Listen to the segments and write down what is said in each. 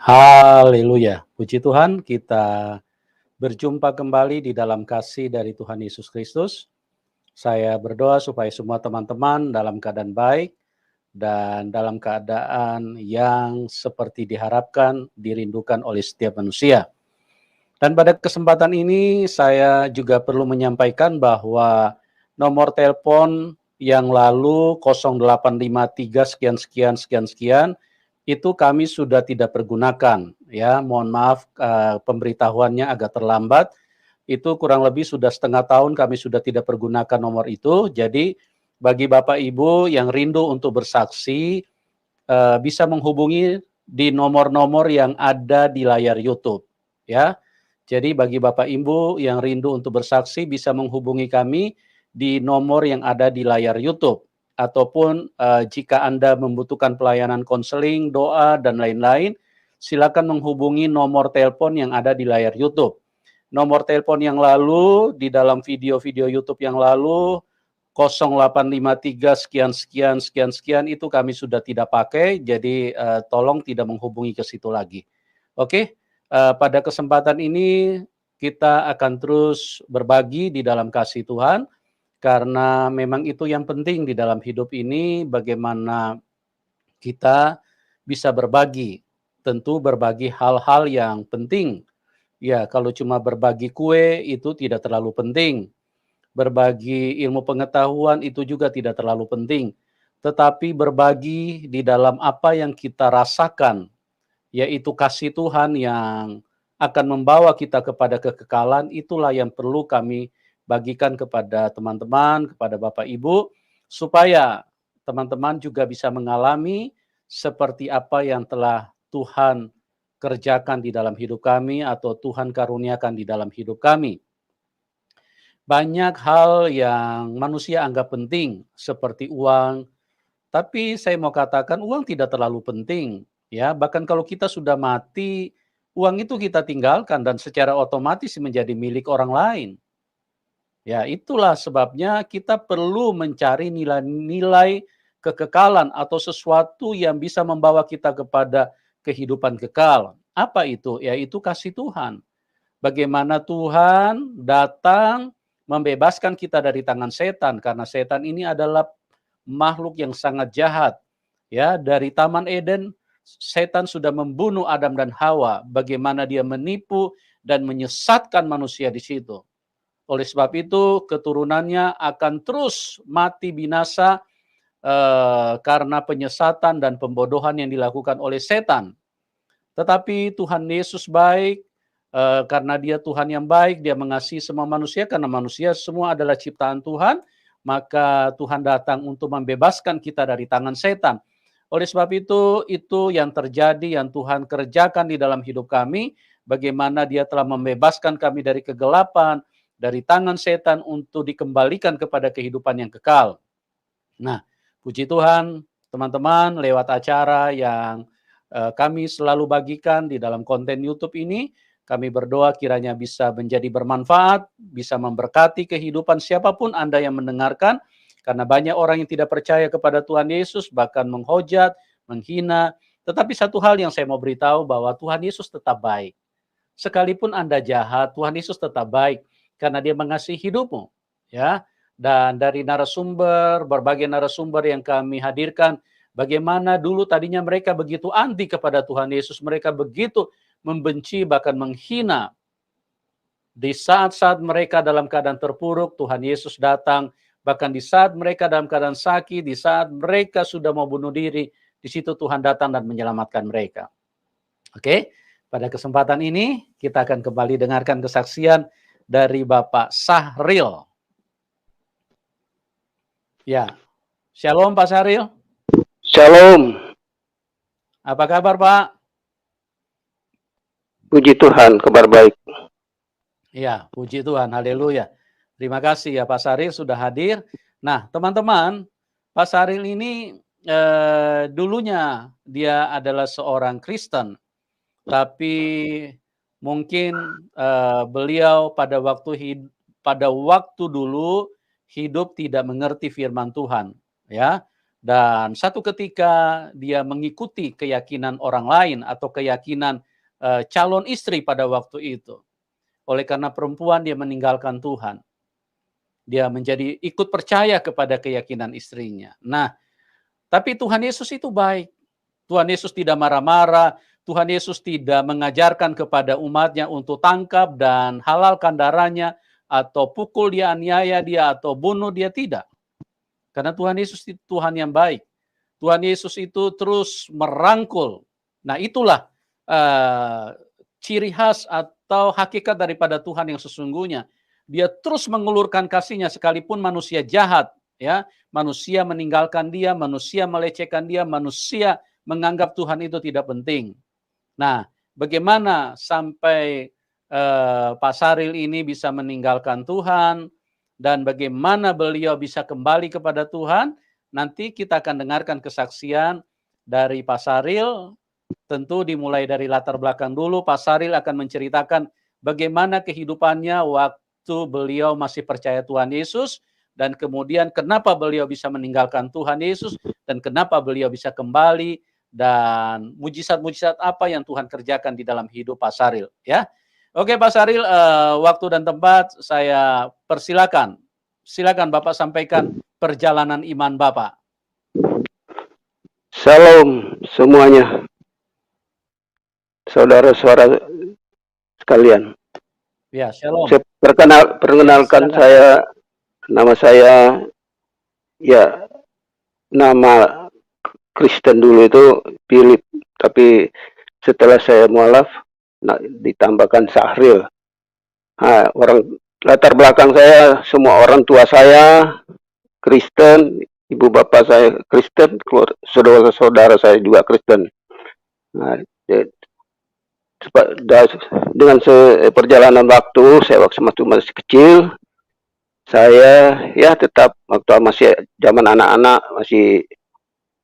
Haleluya. Puji Tuhan, kita berjumpa kembali di dalam kasih dari Tuhan Yesus Kristus. Saya berdoa supaya semua teman-teman dalam keadaan baik dan dalam keadaan yang seperti diharapkan, dirindukan oleh setiap manusia. Dan pada kesempatan ini saya juga perlu menyampaikan bahwa nomor telepon yang lalu 0853 sekian sekian sekian sekian itu kami sudah tidak pergunakan, ya. Mohon maaf pemberitahuannya agak terlambat. Itu kurang lebih sudah setengah tahun kami sudah tidak pergunakan nomor itu. Jadi bagi Bapak Ibu yang rindu untuk bersaksi bisa menghubungi di nomor-nomor yang ada di layar YouTube, ya. Jadi bagi Bapak Ibu yang rindu untuk bersaksi bisa menghubungi kami di nomor yang ada di layar YouTube. Ataupun jika Anda membutuhkan pelayanan konseling, doa, dan lain-lain, silakan menghubungi nomor telepon yang ada di layar YouTube. Nomor telepon yang lalu, di dalam video-video YouTube yang lalu, 0853 sekian sekian sekian sekian itu kami sudah tidak pakai, jadi tolong tidak menghubungi ke situ lagi. Oke, pada kesempatan ini kita akan terus berbagi di dalam kasih Tuhan, karena memang itu yang penting di dalam hidup ini, bagaimana kita bisa berbagi. Tentu berbagi hal-hal yang penting. Ya, kalau cuma berbagi kue itu tidak terlalu penting. Berbagi ilmu pengetahuan itu juga tidak terlalu penting. Tetapi berbagi di dalam apa yang kita rasakan, yaitu kasih Tuhan yang akan membawa kita kepada kekekalan, itulah yang perlu kami bagikan kepada teman-teman, kepada Bapak Ibu, supaya teman-teman juga bisa mengalami seperti apa yang telah Tuhan kerjakan di dalam hidup kami atau Tuhan karuniakan di dalam hidup kami. Banyak hal yang manusia anggap penting, seperti uang, tapi saya mau katakan uang tidak terlalu penting, ya. Bahkan kalau kita sudah mati, uang itu kita tinggalkan dan secara otomatis menjadi milik orang lain. Ya, itulah sebabnya kita perlu mencari nilai-nilai kekekalan atau sesuatu yang bisa membawa kita kepada kehidupan kekal. Apa itu? Yaitu kasih Tuhan. Bagaimana Tuhan datang membebaskan kita dari tangan setan, karena setan ini adalah makhluk yang sangat jahat. Ya, dari Taman Eden setan sudah membunuh Adam dan Hawa. Bagaimana dia menipu dan menyesatkan manusia di situ. Oleh sebab itu keturunannya akan terus mati binasa karena penyesatan dan pembodohan yang dilakukan oleh setan. Tetapi Tuhan Yesus baik, karena dia Tuhan yang baik, dia mengasihi semua manusia, karena manusia semua adalah ciptaan Tuhan, maka Tuhan datang untuk membebaskan kita dari tangan setan. Oleh sebab itu yang terjadi, yang Tuhan kerjakan di dalam hidup kami, bagaimana dia telah membebaskan kami dari kegelapan, dari tangan setan untuk dikembalikan kepada kehidupan yang kekal. Nah, puji Tuhan, teman-teman, lewat acara yang kami selalu bagikan di dalam konten YouTube ini, kami berdoa kiranya bisa menjadi bermanfaat, bisa memberkati kehidupan siapapun Anda yang mendengarkan, karena banyak orang yang tidak percaya kepada Tuhan Yesus, bahkan menghujat, menghina. Tetapi satu hal yang saya mau beritahu bahwa Tuhan Yesus tetap baik. Sekalipun Anda jahat, Tuhan Yesus tetap baik karena Dia mengasihi hidupmu, ya. Dan dari berbagai narasumber yang kami hadirkan, bagaimana dulu tadinya mereka begitu anti kepada Tuhan Yesus, mereka begitu membenci bahkan menghina. Di saat-saat mereka dalam keadaan terpuruk, Tuhan Yesus datang. Bahkan di saat mereka dalam keadaan sakit, di saat mereka sudah mau bunuh diri, di situ Tuhan datang dan menyelamatkan mereka. Oke, pada kesempatan ini kita akan kembali dengarkan kesaksian dari Bapak Sahril. Ya, shalom Pak Sahril. Shalom. Apa kabar Pak? Puji Tuhan, kabar baik. Ya, puji Tuhan, haleluya. Terima kasih ya Pak Sahril sudah hadir. Nah, teman-teman, Pak Sahril ini dulunya dia adalah seorang Kristen, tapi mungkin beliau pada waktu dulu hidup tidak mengerti firman Tuhan, ya. Dan satu ketika dia mengikuti keyakinan orang lain atau keyakinan calon istri pada waktu itu. Oleh karena perempuan dia meninggalkan Tuhan. Dia menjadi ikut percaya kepada keyakinan istrinya. Nah, tapi Tuhan Yesus itu baik. Tuhan Yesus tidak marah-marah, Tuhan Yesus tidak mengajarkan kepada umatnya untuk tangkap dan halalkan darahnya, atau pukul dia, aniaya dia, atau bunuh dia, tidak. Karena Tuhan Yesus itu Tuhan yang baik. Tuhan Yesus itu terus merangkul. Nah, itulah ciri khas atau hakikat daripada Tuhan yang sesungguhnya. Dia terus mengulurkan kasih-Nya sekalipun manusia jahat, ya, manusia meninggalkan dia, manusia melecehkan dia, manusia menganggap Tuhan itu tidak penting. Nah, bagaimana sampai Pak Saril ini bisa meninggalkan Tuhan dan bagaimana beliau bisa kembali kepada Tuhan? Nanti kita akan dengarkan kesaksian dari Pak Saril. Tentu dimulai dari latar belakang dulu. Pak Saril akan menceritakan bagaimana kehidupannya waktu beliau masih percaya Tuhan Yesus, dan kemudian kenapa beliau bisa meninggalkan Tuhan Yesus, dan kenapa beliau bisa kembali, dan mujizat-mujizat apa yang Tuhan kerjakan di dalam hidup Pak Saril, ya. Oke Pak Saril, waktu dan tempat saya persilakan. Silakan Bapak sampaikan perjalanan iman Bapak. Salam semuanya, saudara-saudara sekalian. Ya, shalom. Saya perkenalkan Ya, nama saya, ya, nama Kristen dulu itu Philip, tapi setelah saya mualaf, ditambahkan Sahril. Nah, latar belakang saya, semua orang tua saya Kristen, ibu bapak saya Kristen, saudara-saudara saya juga Kristen. Nah, dengan perjalanan waktu, saya waktu masih kecil, saya ya tetap waktu masih zaman anak-anak masih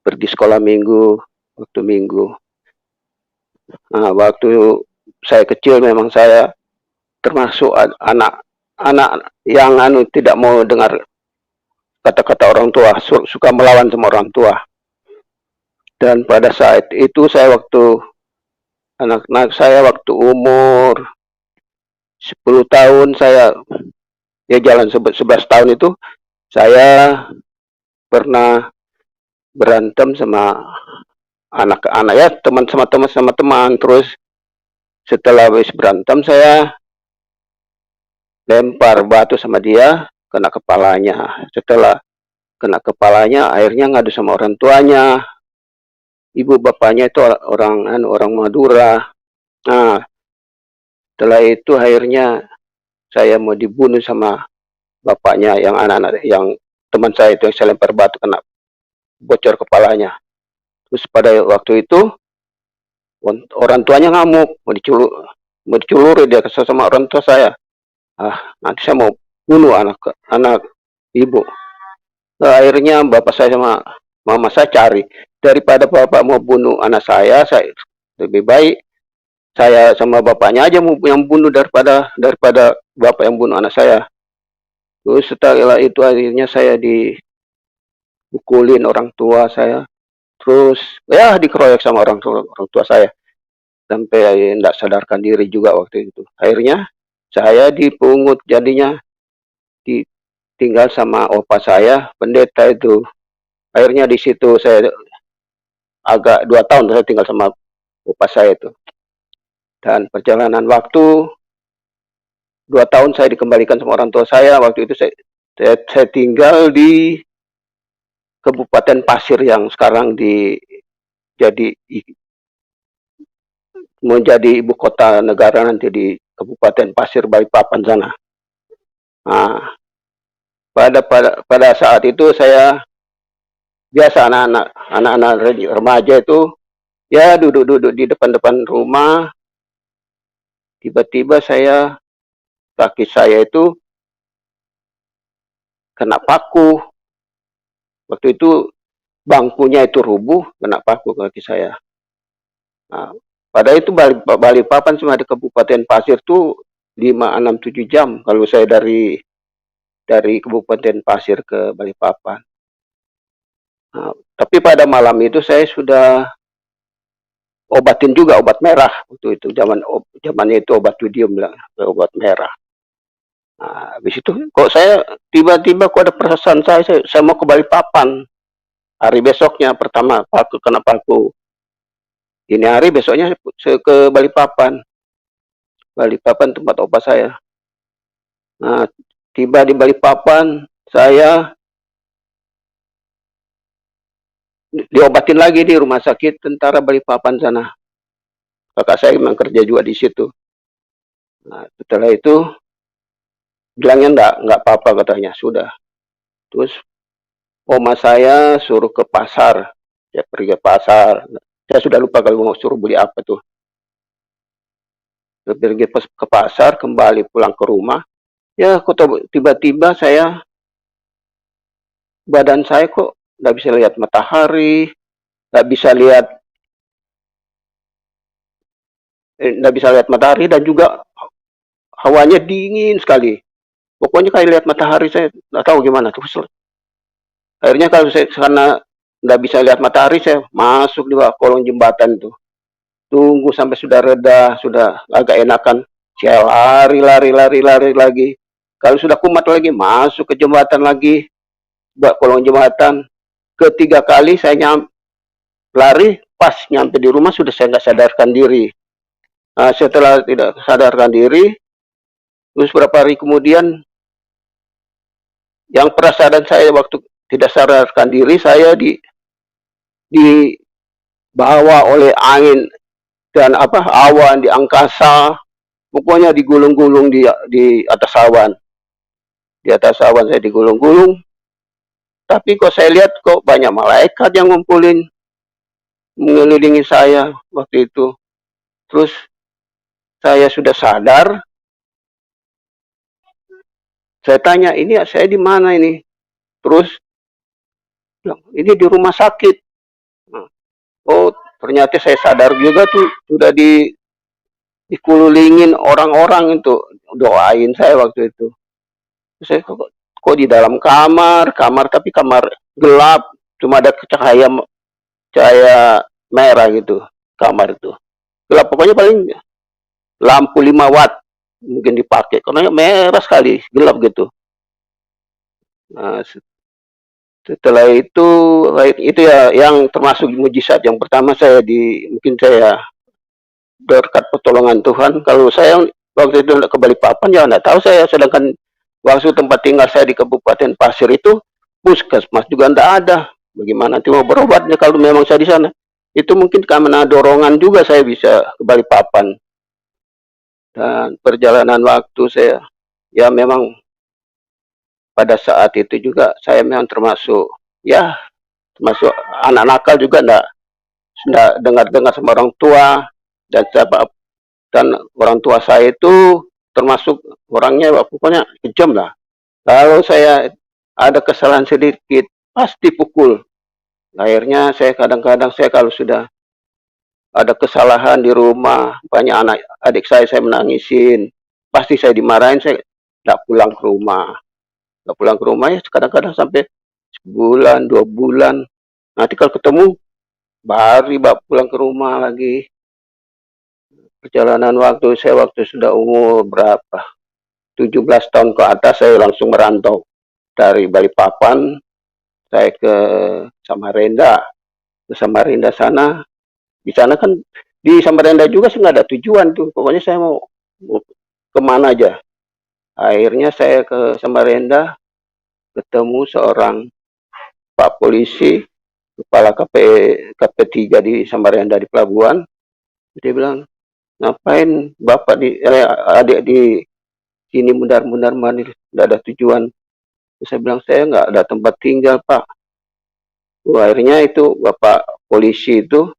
pergi sekolah minggu, waktu minggu. Nah, waktu saya kecil memang saya termasuk anak yang tidak mau dengar kata-kata orang tua, suka melawan sama orang tua. Dan pada saat itu saya anak-anak saya waktu umur 10 tahun, saya ya jalan 11 tahun itu saya pernah berantem sama anak-anak, ya, teman. Terus setelah habis berantem saya lempar batu sama dia, kena kepalanya. Setelah kena kepalanya, akhirnya ngadu sama orang tuanya. Ibu bapaknya itu orang Madura. Nah, setelah itu akhirnya saya mau dibunuh sama bapaknya, yang anak-anak, yang teman saya itu yang saya lempar batu kena bocor kepalanya. Terus pada waktu itu orang tuanya ngamuk, mau diculuri dia kesel sama orang tua saya. Nanti saya mau bunuh anak ibu. Nah, akhirnya bapak saya sama mama saya cari, daripada bapak mau bunuh anak saya lebih baik saya sama bapaknya aja yang bunuh daripada bapak yang bunuh anak saya. Terus setelah itu akhirnya saya dipukulin orang tua saya, terus ya dikeroyok sama orang tua saya sampai tidak sadarkan diri juga waktu itu. Akhirnya saya dipungut, jadinya tinggal sama opa saya, pendeta itu. Akhirnya di situ saya agak 2 tahun saya tinggal sama opa saya itu. Dan perjalanan waktu 2 tahun saya dikembalikan sama orang tua saya. Waktu itu saya tinggal di Kabupaten Pasir yang sekarang menjadi ibu kota negara nanti di Kabupaten Pasir Balikpapan sana. Nah, pada saat itu saya biasa anak-anak remaja itu ya duduk di depan rumah. Tiba-tiba kaki saya itu kena paku. Waktu itu bangkunya itu rubuh, kena paku kaki saya. Nah, pada itu Balikpapan cuma di Kabupaten Pasir tuh 5, 6, 7 jam kalau saya dari Kabupaten Pasir ke Balikpapan. Nah, Tapi pada malam itu saya sudah obatin juga obat merah waktu itu, zamannya itu obat Widium bilang obat merah. Nah, habis itu kok saya tiba-tiba kok ada perasaan saya mau ke Balikpapan. Hari besoknya pertama paku kena paku. Ini hari besoknya saya ke Balikpapan. Balikpapan tempat opa saya. Nah, tiba di Balikpapan, saya diobatin lagi di rumah sakit tentara Balikpapan sana. Kakak saya memang kerja juga di situ. Nah, setelah itu bilangnya enggak apa-apa katanya, sudah. Terus oma saya suruh ke pasar. Ya pergi ke pasar. Saya sudah lupa kalau mau suruh beli apa tuh. Pergi ke pasar, kembali pulang ke rumah. Ya, kok tiba-tiba badan saya kok nggak bisa lihat matahari, nggak bisa lihat nggak bisa lihat matahari dan juga hawanya dingin sekali. Pokoknya kayak lihat matahari saya nggak tahu gimana. Terus akhirnya kalau saya karena nggak bisa lihat matahari, saya masuk di bawah kolong jembatan itu. Tunggu sampai sudah reda, sudah agak enakan. Saya lari lagi. Kalau sudah kumat lagi, masuk ke jembatan lagi, buat kolong jembatan. Ketiga kali saya lari, pas nyampe di rumah sudah saya nggak sadarkan diri. Nah, setelah tidak sadarkan diri, terus beberapa hari kemudian, yang perasaan saya waktu tidak sadarkan diri, saya dibawa oleh angin dan awan di angkasa, pokoknya digulung-gulung di atas awan. Di atas awan saya digulung-gulung, tapi kok saya lihat kok banyak malaikat yang ngumpulin mengelilingi saya waktu itu. Terus saya sudah sadar, saya tanya, ini saya di mana ini? Terus ini di rumah sakit. Oh, ternyata saya sadar juga tuh sudah dikululingin orang-orang itu doain saya waktu itu. Saya kok di dalam kamar tapi kamar gelap, cuma ada cahaya merah gitu kamar itu. Gelap, pokoknya paling lampu 5 watt mungkin dipakai karena merah sekali, gelap gitu. Nah, setelah itu ya yang termasuk mujizat yang pertama mungkin saya berkat pertolongan Tuhan. Kalau saya waktu itu ke Balikpapan ya enggak tahu saya, sedangkan waktu tempat tinggal saya di Kabupaten Pasir itu puskesmas juga enggak ada. Bagaimana nanti mau berobatnya kalau memang saya di sana? Itu mungkin karena dorongan juga saya bisa ke Balikpapan. Dan perjalanan waktu saya, ya memang pada saat itu juga saya memang termasuk anak nakal juga enggak dengar-dengar sama orang tua, dan orang tua saya itu termasuk orangnya pokoknya kejam lah. Kalau saya ada kesalahan sedikit pasti pukul. Akhirnya saya kadang-kadang kalau sudah ada kesalahan di rumah, banyak adik saya menangisin, pasti saya dimarahin, saya nggak pulang ke rumah. Nggak pulang ke rumah ya kadang-kadang sampai sebulan, 2 bulan. Nanti kalau ketemu, baru pulang ke rumah lagi. Perjalanan waktu sudah umur berapa? 17 tahun ke atas saya langsung merantau. Dari Balikpapan, saya ke Samarinda. Ke Samarinda sana. Di sana kan, di Samarinda juga sih nggak ada tujuan tuh. Pokoknya saya mau kemana aja. Akhirnya saya ke Samarinda, ketemu seorang Pak Polisi, kepala KP3 di Samarinda di pelabuhan. Dia bilang, ngapain Bapak adik di sini mundar-mundar mandir, tidak ada tujuan. Saya bilang, saya nggak ada tempat tinggal, Pak. Akhirnya itu Bapak Polisi itu,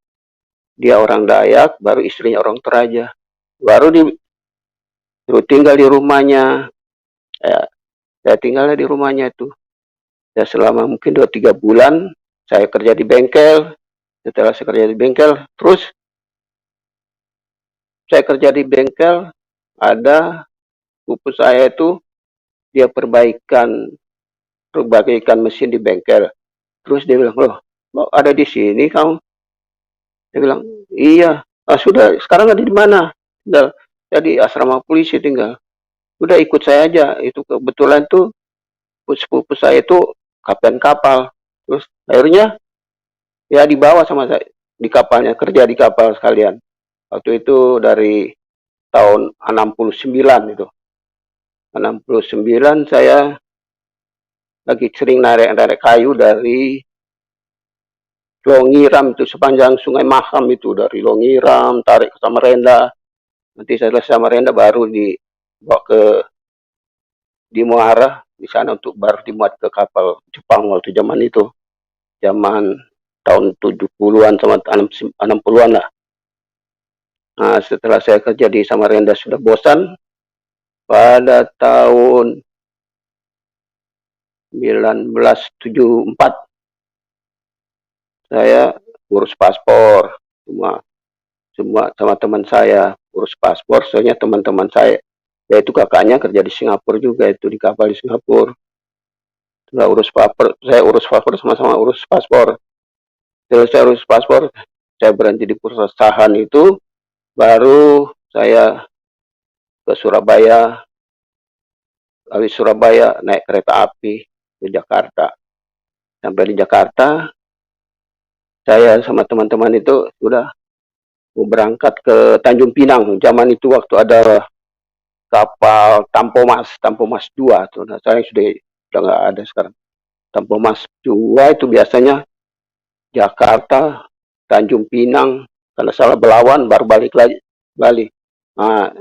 dia orang Dayak, baru istrinya orang Toraja. Baru tinggal di rumahnya. Saya tinggalnya di rumahnya itu. Ya selama mungkin 2-3 bulan, saya kerja di bengkel. Setelah saya kerja di bengkel, terus saya kerja di bengkel, ada sepupu saya itu, dia perbaikan mesin di bengkel. Terus dia bilang, loh, "Oh, ada di sini kamu?" Dia bilang, "Iya." "Ah, sudah, sekarang ada di mana?" "Tinggal saya di asrama polisi tinggal." "Udah ikut saya aja." Itu kebetulan tuh sepupu saya itu kapten kapal. Terus akhirnya ya dibawa sama saya di kapalnya, kerja di kapal sekalian. Waktu itu dari tahun 69 itu. 69 saya lagi sering narik-narik kayu dari Longiram itu sepanjang Sungai Maham itu dari Longiram tarik ke Samarinda. Nanti setelah Samarinda baru dibawa ke di Muara di sana untuk baru dimuat ke kapal Jepang waktu zaman itu. Zaman tahun 70-an sama 60-an lah. Nah, setelah saya kerja di Samarinda sudah bosan, pada tahun 1974 saya urus paspor, semua semua sama teman saya urus paspor, soalnya teman-teman saya yaitu kakaknya kerja di Singapura juga, itu di kapal di Singapura. Setelah urus paspor, saya urus paspor, sama-sama urus paspor. Setelah saya urus paspor, saya berhenti di perusahaan itu, baru saya ke Surabaya, dari Surabaya naik kereta api ke Jakarta. Sampai di Jakarta, saya sama teman-teman itu sudah mau berangkat ke Tanjung Pinang. Zaman itu waktu ada kapal Tampomas 2 tuh. Nah, saya sudah nggak ada sekarang. Tampomas 2 itu biasanya Jakarta, Tanjung Pinang, kalau salah Belawan, baru balik lagi Bali. Nah,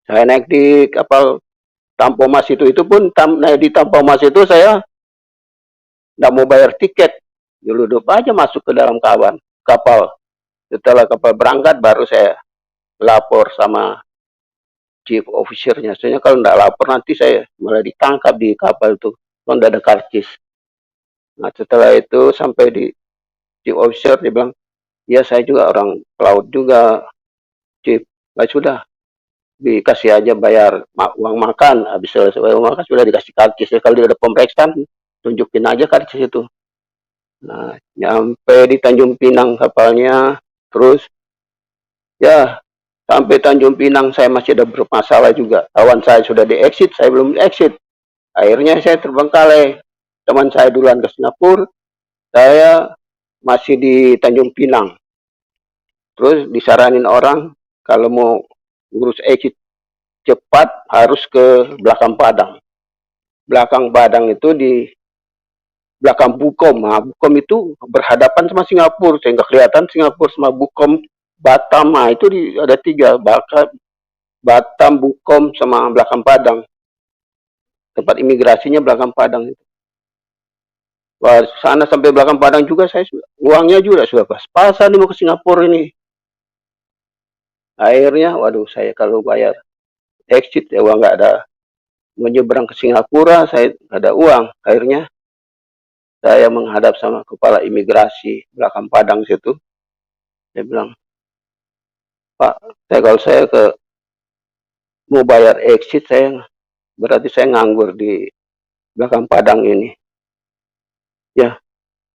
saya naik di kapal Tampomas itu pun naik di Tampomas itu saya nggak mau bayar tiket, nyelundup aja masuk ke dalam kapal. Setelah kapal berangkat baru saya lapor sama chief officernya. Soalnya kalau nggak lapor nanti saya malah ditangkap di kapal tuh, kalau nggak ada karcis. Nah setelah itu sampai di chief officer dia bilang, ya saya juga orang pelaut juga, chief. Nah sudah dikasih aja bayar uang makan, habis selesai uang makan sudah dikasih karcis. Ya, kalau dia ada pemeriksaan tunjukin aja karcis itu. Nah nyampe di Tanjung Pinang kapalnya, terus ya sampai Tanjung Pinang saya masih ada bermasalah juga. Kawan saya sudah di exit, saya belum di exit. Akhirnya saya terbengkalai. Teman saya duluan ke Singapura, saya masih di Tanjung Pinang. Terus disaranin orang kalau mau urus exit cepat harus ke belakang Padang. Belakang Padang itu di belakang Bukom. Nah, Bukom itu berhadapan sama Singapura, sehingga kelihatan Singapura sama Bukom. Batam, nah itu ada tiga, Batam, Bukom, sama belakang Padang. Tempat imigrasinya belakang Padang. Wah, sana sampai belakang Padang juga saya uangnya juga sudah pas-pasan mau ke Singapura ini. Akhirnya, waduh, saya kalau bayar exit ya uang nggak ada. Mau nyebrang ke Singapura, saya nggak ada uang. Akhirnya saya menghadap sama kepala imigrasi belakang Padang situ. Saya bilang, Pak, kalau saya mau bayar exit, saya berarti saya nganggur di belakang Padang ini. Ya,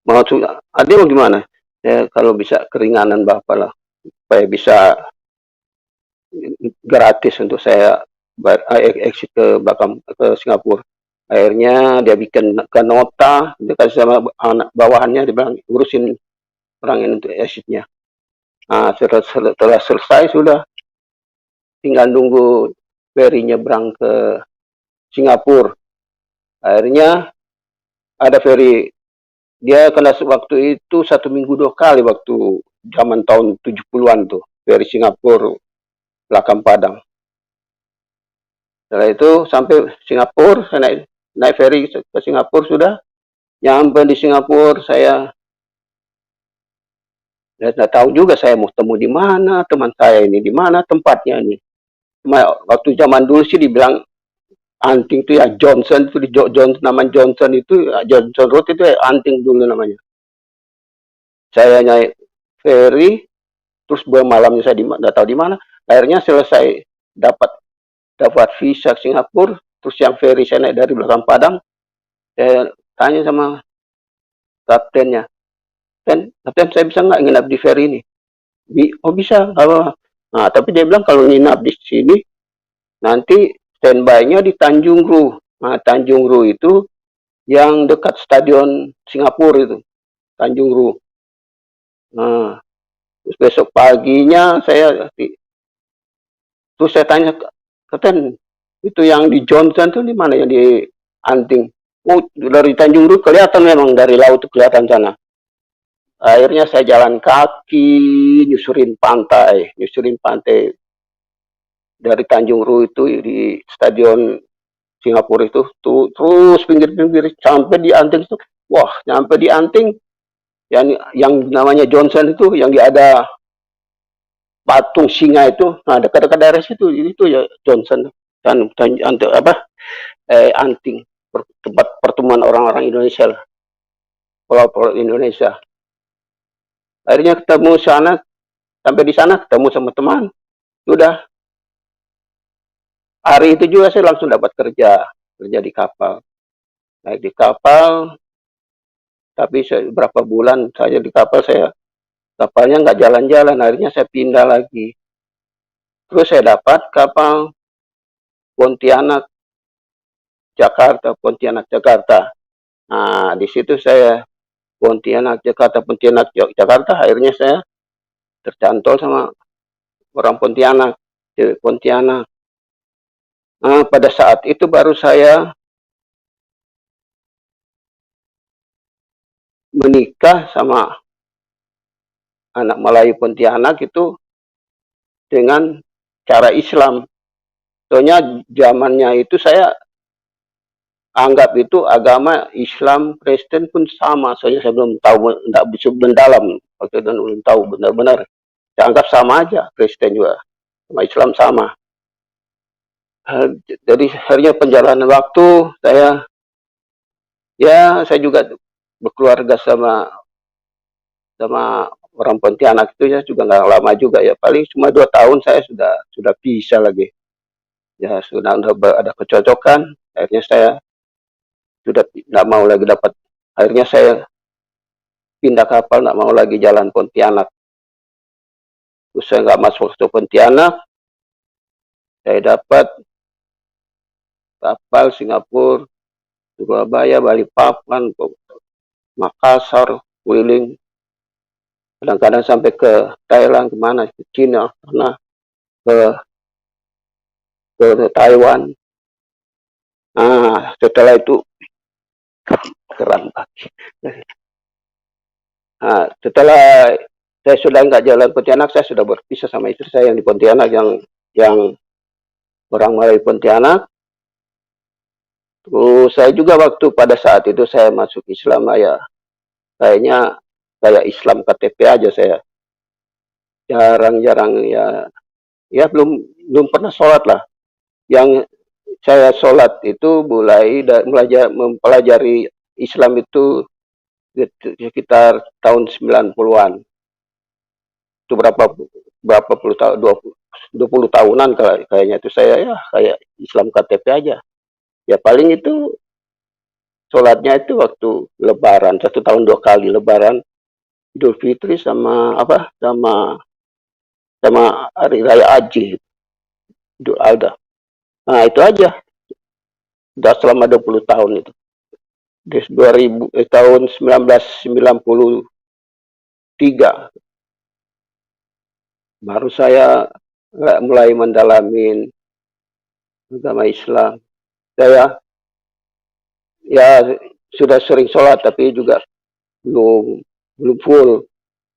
mau ada gimana? Ya, kalau bisa keringanan Bapak lah, supaya bisa gratis untuk saya exit ke Singapura. Akhirnya dia bikin ke nota, dia kasih sama anak bawahannya, dia bilang urusin orang ini untuk exitnya. Nah, setelah selesai sudah tinggal nunggu ferry nyebrang ke Singapura. Akhirnya ada ferry, dia kena waktu itu 1 minggu 2 kali waktu zaman tahun 70-an tuh, ferry Singapura belakang Padang. Setelah itu sampai Singapura, saya naik ferry ke Singapura sudah. Nyampe di Singapura saya nggak tahu juga saya mau temu di mana, teman saya ini di mana tempatnya ini. Cuma waktu zaman dulu sih dibilang anting itu ya Johnson, itu di nama Johnson itu Johnson Road itu ya anting dulu namanya. Saya naik ferry, terus malamnya saya nggak tahu di mana. Akhirnya selesai dapat visa Singapura, terus yang ferry saya naik dari belakang Padang, saya tanya sama kaptennya, Kapten saya bisa nggak nginap di ferry ini? Oh bisa, nggak apa-apa. Nah, tapi dia bilang kalau nginap di sini, nanti standby-nya di Tanjung Ru. Nah, Tanjung Ru itu yang dekat stadion Singapura itu, Tanjung Ru. Nah, terus besok paginya terus saya tanya, Kapten, itu yang di Johnson tuh di mana yang di Anting? Oh, dari Tanjung Ru kelihatan memang dari laut tuh kelihatan sana. Akhirnya saya jalan kaki, nyusurin pantai dari Tanjung Ru itu di stadion Singapura itu tuh terus pinggir-pinggir sampai di Anting itu. Wah, sampai di Anting yang namanya Johnson itu yang ada patung singa itu. Nah, dekat-dekat daerah situ itu ya Johnson dan Anting tempat pertemuan orang-orang Indonesia lah, pulau-pulau Indonesia. Akhirnya ketemu sana, sampai di sana ketemu sama teman. Sudah hari itu juga saya langsung dapat kerja di kapal. Naik di kapal, tapi berapa bulan saja di kapal kapalnya nggak jalan-jalan, akhirnya saya pindah lagi. Terus saya dapat kapal Pontianak Jakarta. Nah, di situ saya Pontianak Jakarta, akhirnya saya tercantol sama orang Pontianak, cewek Pontianak. Nah, pada saat itu baru saya menikah sama anak Melayu Pontianak itu dengan cara Islam. Soalnya zamannya itu saya anggap itu agama Islam Kristen pun sama. Soalnya saya belum tahu, tidak bisa mendalam waktu itu, belum tahu benar-benar. Saya anggap sama aja, Kristen juga sama Islam sama. Jadi akhirnya penjalanan waktu saya juga berkeluarga sama orang Pontianak itu ya juga nggak lama juga ya, paling cuma 2 tahun saya sudah bisa lagi ya, sudah ada kecocokan. Akhirnya saya sudah nggak mau lagi akhirnya saya pindah kapal, nggak mau lagi jalan Pontianak. Terus saya nggak masuk ke Pontianak, saya dapat kapal Singapura, Surabaya, Balikpapan, Makassar, keliling, kadang-kadang sampai ke Thailand, kemana, ke Cina, pernah ke Taiwan. Nah, setelah itu keren banget. Nah, setelah saya sudah nggak jalan Pontianak, saya sudah berpisah sama istri saya yang di Pontianak, yang orang Melayu Pontianak. Terus saya juga waktu pada saat itu saya masuk Islam ya, kayaknya kayak Islam KTP aja saya. Jarang-jarang ya belum pernah sholat lah. Yang saya sholat itu mulai mempelajari Islam itu sekitar tahun 90-an. Itu berapa puluh tahun, 20 tahunan kayaknya itu saya ya kayak Islam KTP aja. Ya paling itu sholatnya itu waktu Lebaran, 1 tahun 2 kali Lebaran, Idul Fitri sama Hari Raya Haji, Idul Adha. Nah itu aja, udah selama 20 tahun itu. Di tahun 1993 baru saya mulai mendalami agama Islam. Saya ya sudah sering sholat tapi juga belum full.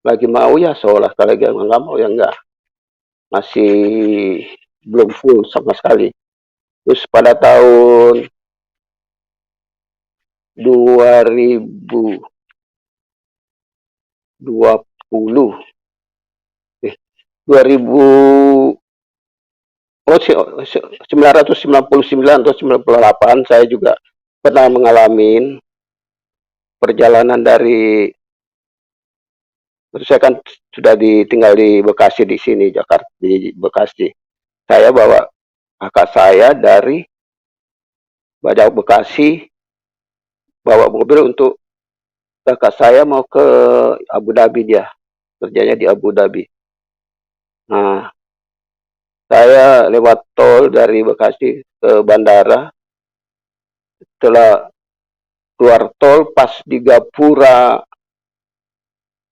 Lagi mau ya sholat, kalau lagi nggak mau ya enggak, masih belum full sama sekali. Terus pada tahun 2020 2000 1999 atau 98 saya juga pernah mengalami perjalanan saya kan sudah tinggal di Bekasi, di sini Jakarta, di Bekasi. Saya bawa kakak saya dari Bajau Bekasi, bawa mobil untuk kakak saya mau ke Abu Dhabi, dia kerjanya di Abu Dhabi. Nah, saya lewat tol dari Bekasi ke bandara. Setelah keluar tol, pas di Gapura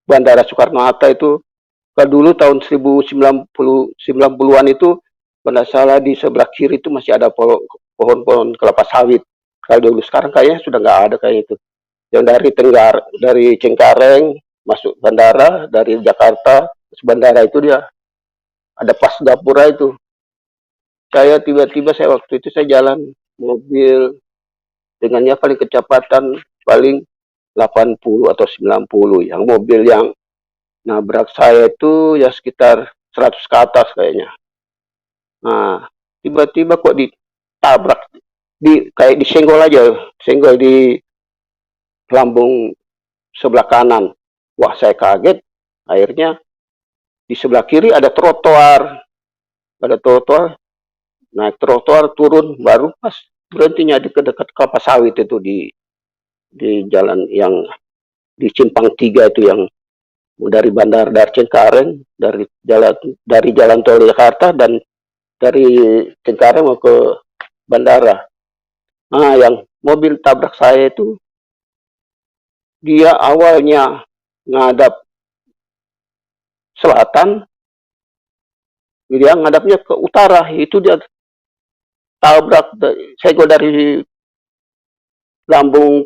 Bandara Soekarno-Hatta itu, kalau dulu tahun 1990-an itu, kalau salah di sebelah kiri itu masih ada pohon-pohon kelapa sawit. Kalau dulu, sekarang kayaknya sudah nggak ada kayak itu. Yang dari Cengkareng masuk bandara, dari Jakarta bandara itu dia ada pas Gapura itu. Saya tiba-tiba waktu itu saya jalan mobil dengannya paling kecepatan paling 80 atau 90. Yang mobil yang nabrak saya itu ya sekitar 100 ke atas kayaknya. Nah, tiba-tiba kok ditabrak, kayak disenggol aja, senggol di lambung sebelah kanan. Wah, saya kaget. Akhirnya di sebelah kiri ada trotoar. Naik trotoar, turun, baru pas berhentinya di dekat kelapa sawit itu di jalan yang di Simpang 3 itu, yang dari Bandar dari Cengkareng, dari jalan tol Jakarta dan dari Cengkareng mau ke bandara. Nah, yang mobil tabrak saya itu dia awalnya ngadap selatan, dia ngadapnya ke utara. Itu dia tabrak, senggol dari lambung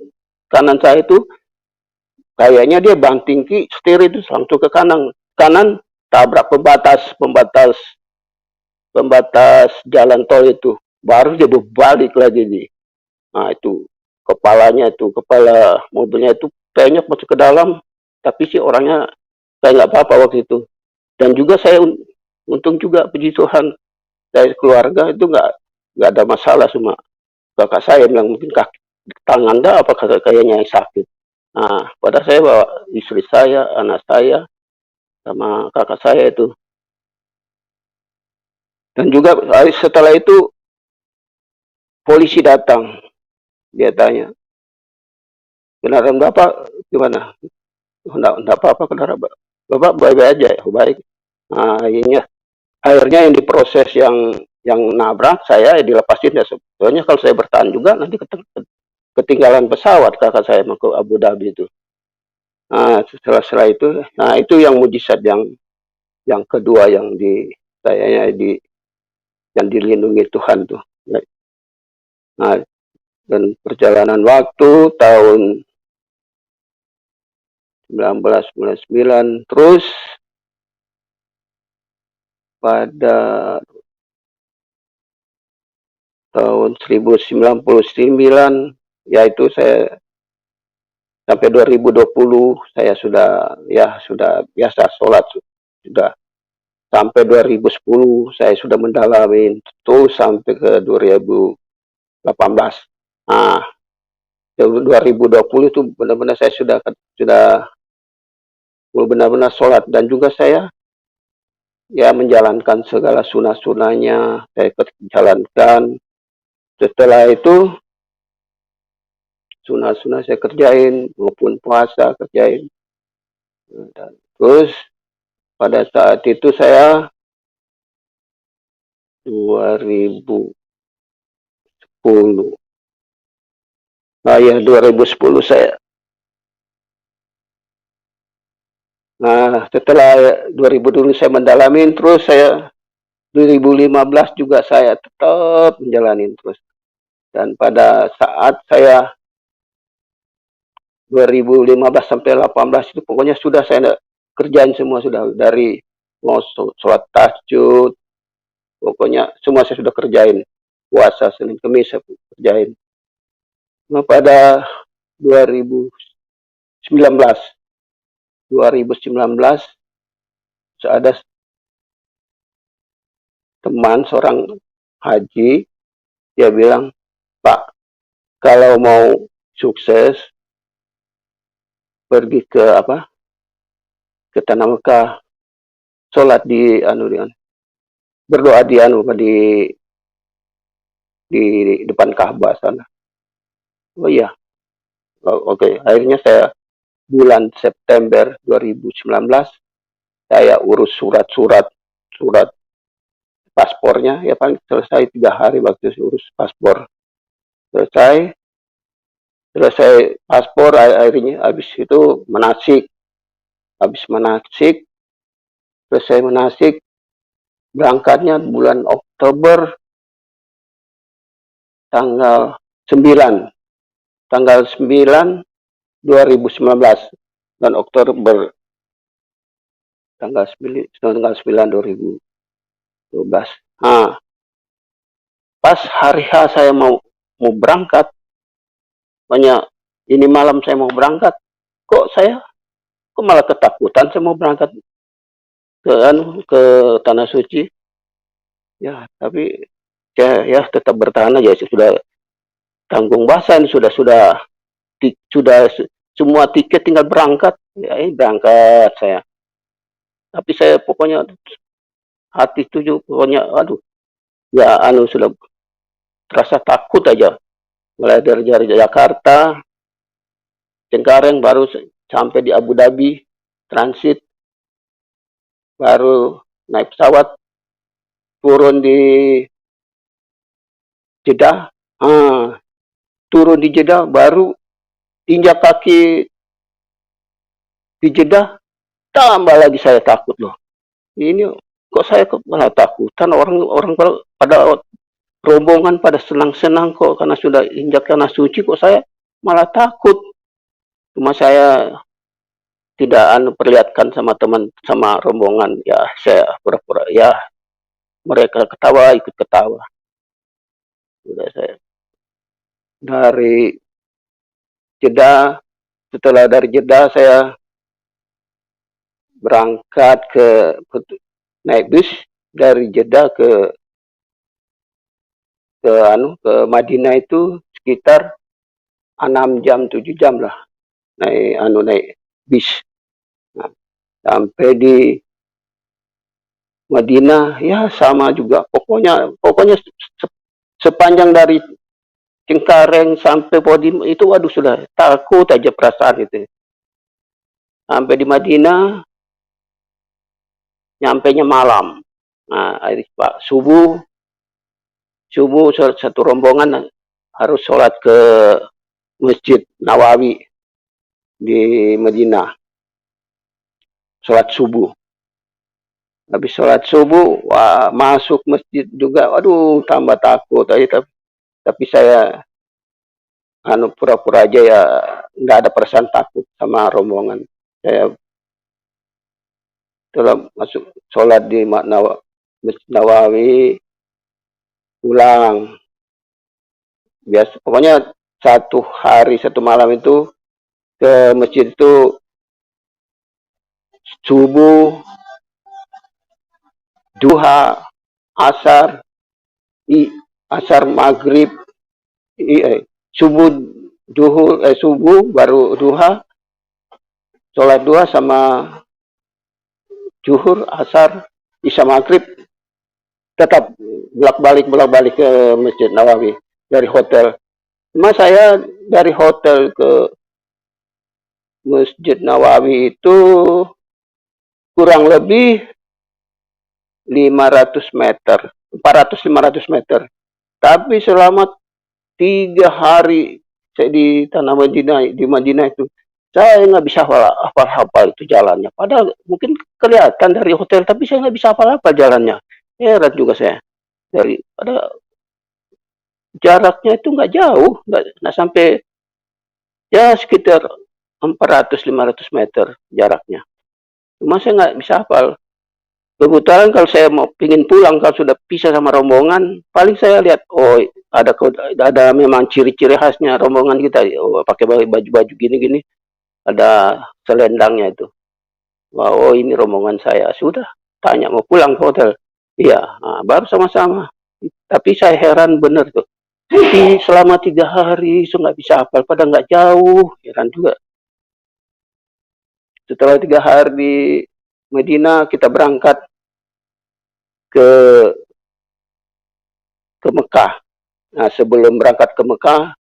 kanan saya itu, kayaknya dia banting setir itu langsung ke kanan tabrak pembatas jalan tol itu, baru dia berbalik lagi nih. Nah, itu kepala mobilnya itu kayaknya masuk ke dalam, tapi sih orangnya kayak nggak apa-apa waktu itu. Dan juga saya untung juga, puji Tuhan, dari keluarga itu nggak ada masalah. Cuma kakak saya bilang mungkin kaki tangan dah apa kayaknya yang sakit. Nah, pada saya bawa istri saya, anak saya, sama kakak saya itu. Dan juga setelah itu polisi datang, dia tanya, kendaraan Bapak gimana? Enggak apa-apa, kendaraan Bapak baik-baik aja ya, baik. Nah, akhirnya yang diproses yang nabrak saya dilepasin ya. Sebetulnya kalau saya bertahan juga nanti ketinggalan pesawat kakak saya mau ke Abu Dhabi itu. Nah, setelah itu, nah itu yang mujizat yang kedua yang yang dilindungi Tuhan tuh. Nah, dan perjalanan waktu tahun 1999, terus pada tahun 1999, yaitu saya sampai 2020 saya sudah biasa sholat, sudah sampai 2010 saya sudah mendalami terus sampai ke 2018. Nah, 2020 itu benar-benar saya sudah benar-benar sholat, dan juga saya ya menjalankan segala sunah-sunahnya saya jalankan. Setelah itu sunah-sunah saya kerjain, maupun puasa kerjain. Dan terus pada saat itu saya 2010, nah ya 2010 saya. Nah, setelah 2000 dulu saya mendalamin, terus saya 2015 juga saya tetap menjalanin terus. Dan pada saat saya 2015 sampai 18 itu pokoknya sudah saya kerjain semua, sudah dari mau sholat tahajud, pokoknya semua saya sudah kerjain. Puasa Senin Kamis saya kerjain. Nah, pada 2019 ada teman seorang haji, dia bilang, Pak, kalau mau sukses pergi ke Tanah Mekah, sholat berdoa di depan Ka'bah sana. Oh iya, oke. Akhirnya saya bulan September 2019 saya urus surat paspornya, ya paling selesai 3 hari waktu urus paspor. Selesai paspor, akhirnya habis itu manasik. Habis manasik, selesai manasik, berangkatnya bulan Oktober tanggal 9. Tanggal 9 2019 dan Oktober tanggal 9 2012. Nah, pas hari H saya mau berangkat, banyak ini malam saya mau berangkat, kok malah ketakutan saya mau berangkat ke tanah suci. Ya, tapi ya tetap bertahan aja, sudah tanggung basan, sudah semua tiket, tinggal berangkat. Ya, ini berangkat saya. Tapi saya pokoknya hati tujuh, pokoknya aduh, ya sudah terasa takut aja. Mulai dari Jakarta, Cengkareng, baru sampai di Abu Dhabi, transit, baru naik pesawat, turun di Jeddah, turun di Jeddah, baru injak kaki di Jeddah, tambah lagi saya takut loh. Ini kok saya malah takutan, orang pada rombongan pada senang-senang kok karena sudah injak tanah suci, kok saya malah takut. Cuma saya tidak perlihatkan sama rombongan, ya saya pura-pura, ya mereka ketawa, ikut ketawa. Sudah saya dari Jeddah, setelah dari Jeddah saya berangkat naik bus dari Jeddah ke Madinah, itu sekitar 6 jam 7 jam lah naik bis. Nah, sampai di Madinah ya sama juga, pokoknya sepanjang dari Cengkareng sampai Podim itu, waduh, sudah takut aja perasaan itu. Sampai di Madinah, nyampainya malam. Nah, Pak, subuh satu rombongan harus sholat ke Masjid Nawawi di Madinah, sholat subuh. Habis sholat subuh, wah, masuk masjid juga, waduh, tambah takut aja. Tapi saya pura-pura aja, ya nggak ada perasaan takut sama rombongan. Saya telah masuk sholat di Masjid Nawawi, pulang. Biasa, pokoknya 1 hari 1 malam itu ke masjid itu subuh, duha, asar, maghrib, subuh baru duha, sholat duha sama zuhur, asar, isya, maghrib, tetap bolak-balik ke Masjid Nawawi dari hotel. Cuma saya dari hotel ke Masjid Nawawi itu kurang lebih 500 meter, 400-500 meter. Tapi selama 3 hari saya di tanah Madinah itu, saya nggak bisa hafal itu jalannya. Padahal mungkin kelihatan dari hotel, tapi saya nggak bisa hafal jalannya. Heran juga saya. Ada jaraknya itu nggak jauh, nggak sampai, ya sekitar 400-500 meter jaraknya. Cuma saya nggak bisa hafal. Kebetulan kalau saya mau pingin pulang, kalau sudah pisah sama rombongan, paling saya lihat, oh ada memang ciri-ciri khasnya rombongan kita, oh, pakai baju-baju gini-gini, ada selendangnya itu. Wah, oh ini rombongan saya. Sudah, tanya mau pulang ke hotel. Iya, baru sama-sama. Tapi saya heran bener tuh. Jadi selama 3 hari so nggak bisa hafal, pada nggak jauh, heran juga. Setelah 3 hari di Medina, kita berangkat ke Mekah. Nah, sebelum berangkat ke Mekah,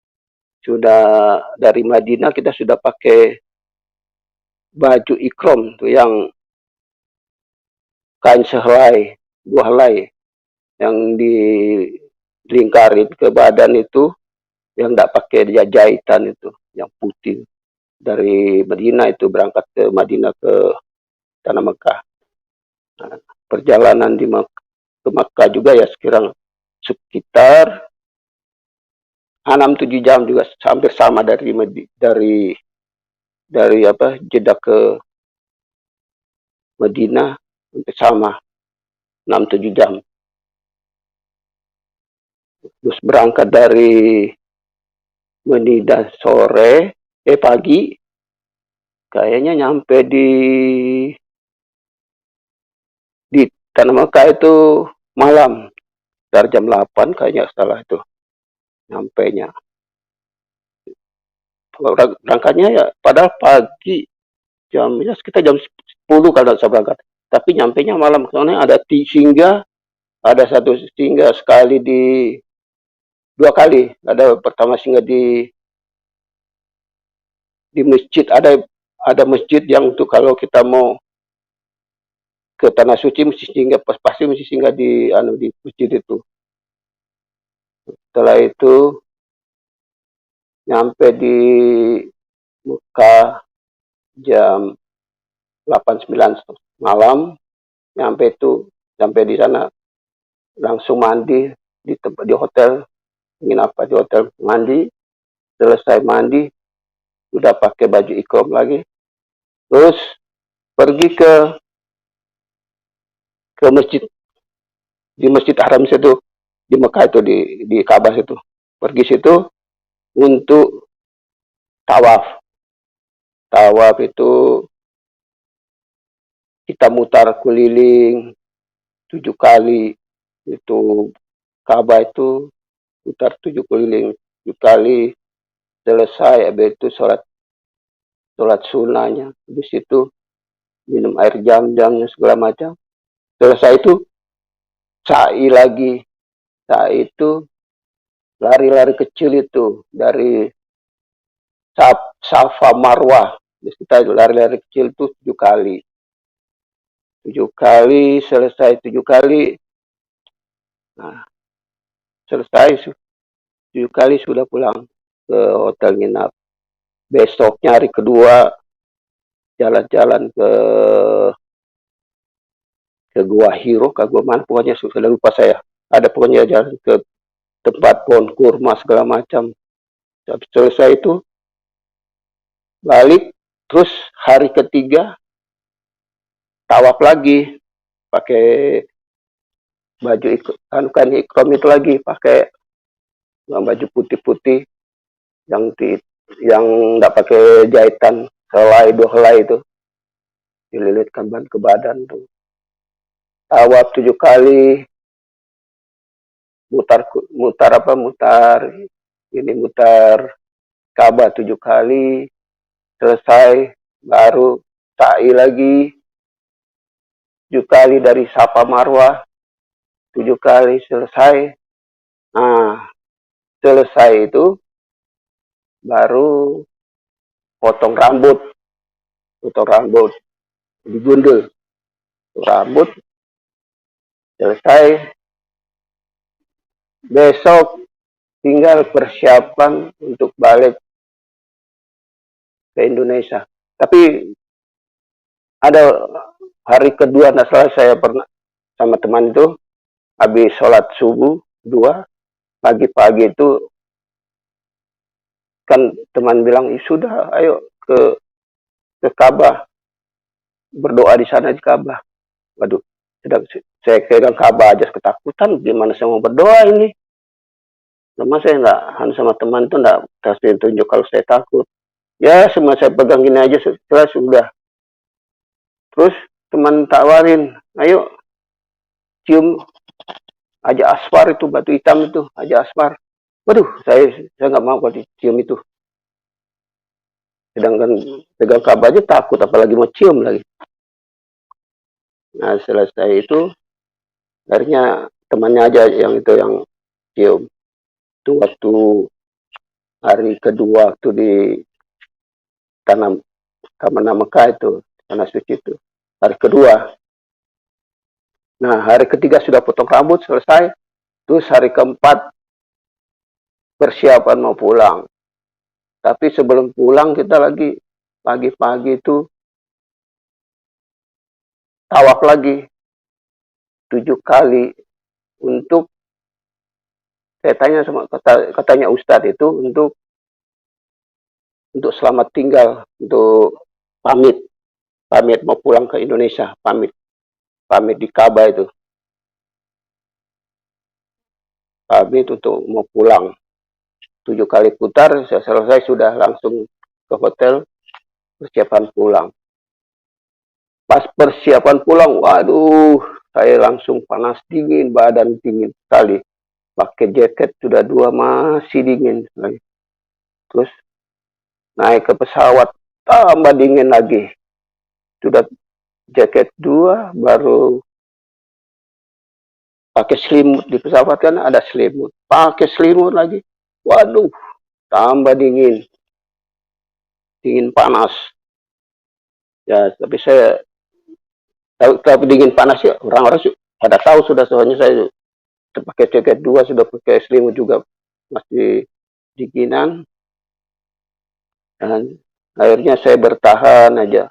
sudah dari Madinah kita sudah pakai baju ikrom tuh yang kain sehelai, 2 helai yang dilingkarin ke badan itu, yang enggak pakai jahitan itu, yang putih. Dari Madinah itu berangkat ke Madinah ke tanah Mekah. Nah, perjalanan ke Mekah juga ya sekitar 6-7 jam juga, hampir sama dari apa Jeddah ke Madinah, hampir sama 6-7 jam. Terus berangkat dari Madinah pagi, kayaknya nyampe di tanah Mekah itu malam, dari jam 8 kayaknya setelah itu nyampenya. Berangkatnya ya padahal pagi, ya sekitar jam 10 kalau saya berangkat. Tapi nyampenya malam, soalnya ada satu singgah sekali 2 kali. Ada pertama singgah di masjid, ada masjid yang untuk kalau kita mau ke tanah suci pasti mesti singgah di masjid itu. Setelah itu nyampe di Mekah jam 8-9 malam, sampai di sana langsung mandi di hotel, di hotel, mandi. Selesai mandi udah pakai baju ikram lagi, terus pergi ke masjid, di Masjid Haram situ, di Mekah itu, di Ka'bah itu. Pergi situ untuk tawaf. Tawaf itu kita mutar keliling 7 kali. Itu Ka'bah itu mutar 7 kali. Selesai, habis itu sholat sunnahnya. Habis itu minum air jam-jamnya segala macam. Selesai itu sa'i lagi. Sa'i itu lari-lari kecil itu dari Safa Marwah. Kita lari-lari kecil itu 7 kali. 7 kali, selesai 7 kali. Nah, selesai 7 kali sudah pulang ke hotel nginap. Besoknya hari kedua jalan-jalan ke Gua Hiro, ke Gua mana pokoknya sudah lupa saya. Ada pokoknya jalan ke tempat pohon kurma segala macam. Selesai itu balik, terus hari ketiga tawaf lagi pakai baju ikram itu lagi, pakai baju putih-putih yang nggak pakai jahitan, 2 helai itu dililitkan ban ke badan tuh. Tawaf 7 kali, mutar Ka'bah 7 kali, selesai baru sa'i lagi 7 kali dari Safa Marwah, 7 kali selesai. Nah, selesai itu baru potong rambut, digundul rambut. Selesai, besok tinggal persiapan untuk balik ke Indonesia. Tapi ada hari kedua, nah salah saya pernah sama teman itu, habis sholat subuh 2, pagi-pagi itu kan teman bilang, sudah ayo ke Ka'bah, berdoa di sana di Ka'bah. Waduh, saya pegang Ka'bah aja ketakutan, gimana saya mau berdoa ini? Sama saya nggak, sama teman itu nggak kasih tunjuk kalau saya takut. Ya semua saya pegang gini aja, setelah sudah. Terus teman tawarin, ayo cium aja asfar itu, batu hitam itu, aja asfar. Waduh, saya nggak mau kalau dicium itu. Sedangkan pegang Ka'bah aja takut, apalagi mau cium lagi. Nah selesai itu, akhirnya temannya aja yang cium. Itu waktu hari kedua waktu di tanah Taman Mekah itu, tanah suci itu. Hari kedua. Nah, hari ketiga sudah potong rambut selesai. Terus hari keempat persiapan mau pulang. Tapi sebelum pulang kita lagi pagi-pagi itu tawaf lagi 7 kali untuk saya tanya sama katanya Ustadz itu untuk selamat tinggal, untuk pamit mau pulang ke Indonesia, pamit di Ka'bah itu, pamit untuk mau pulang. 7 kali putar, saya selesai sudah langsung ke hotel persiapan pulang. Pas persiapan pulang, waduh, saya langsung panas dingin, badan dingin sekali. Pakai jaket sudah 2 masih dingin lagi. Terus naik ke pesawat tambah dingin lagi. Sudah jaket 2 baru pakai selimut di pesawat kan ada selimut. Pakai selimut lagi. Waduh, tambah dingin. Dingin panas. Ya, tapi saya tapi dingin panas ya orang-orang pada tahu sudah soalnya saya pakai jaket 2 sudah pakai selimut juga masih dinginan. Dan akhirnya saya bertahan aja